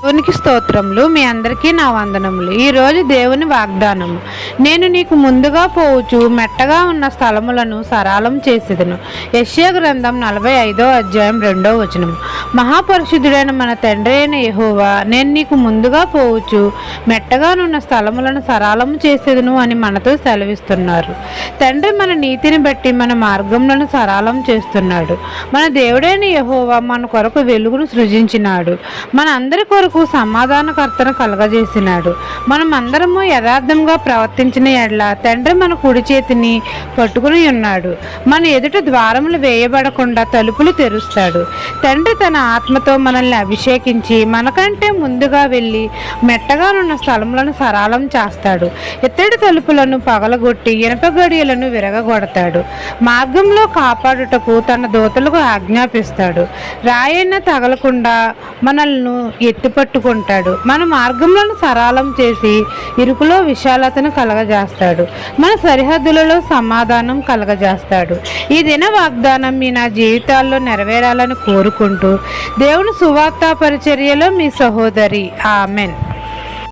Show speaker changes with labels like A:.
A: దేవునికి స్తోత్రములు. మీ అందరికీ నా వందనములు. ఈరోజు దేవుని వాగ్దానము. నేను నీకు ముందుగా పోవచ్చు మెట్టగా ఉన్న స్థలములను సరళం చేసేదను. యెషయా గ్రంథం 45వ అధ్యాయం 2వ వచనం. మహాపరిశుద్ధుడైన మన తండ్రి అయిన యెహోవా, నేను నీకు ముందుగా పోవచ్చు మెట్టగానున్న స్థలములను సరళం చేసేదను అని మనతో సెలవిస్తున్నారు. తండ్రి మన నీతిని బట్టి మన మార్గములను సరళం చేస్తున్నాడు. మన దేవుడైన యెహోవా మన కొరకు వెలుగును సృజించినాడు. మన అందరి కొరకు సమాధానకర్తను కలగజేసినాడు. మనం అందరము యథార్థంగా ప్రవర్తించిన ఎడల తండ్రి మన కుడి చేతిని పట్టుకుని ఉన్నాడు. మన ఎదుట ద్వారములు వేయబడకుండా తలుపులు తెరుస్తాడు. తండ్రి తన ఆత్మతో మనల్ని అభిషేకించి మనకంటే ముందుగా వెళ్ళి మెట్టగానున్న స్థలములను సరళం చేస్తాడు. ఇత్తడి తలుపులను పగలగొట్టి ఇనప గడియలను విరగగొడతాడు. మార్గంలో కాపాడుటకు తన దూతలకు ఆజ్ఞాపిస్తాడు. రాయన్న తగలకుండా మనల్ని ఎత్తిపట్టుకుంటాడు. మన మార్గంలను సరళం చేసి ఇరుకులో విశాలతను కలగజేస్తాడు. మన సరిహద్దులలో సమాధానం కలగజేస్తాడు. ఈ దిన వాగ్దానం మీ నా జీవితాల్లో నెరవేరాలని కోరుకుంటూ దేవుని సువార్త పరిచర్యలో మీ సహోదరి. ఆమెన్.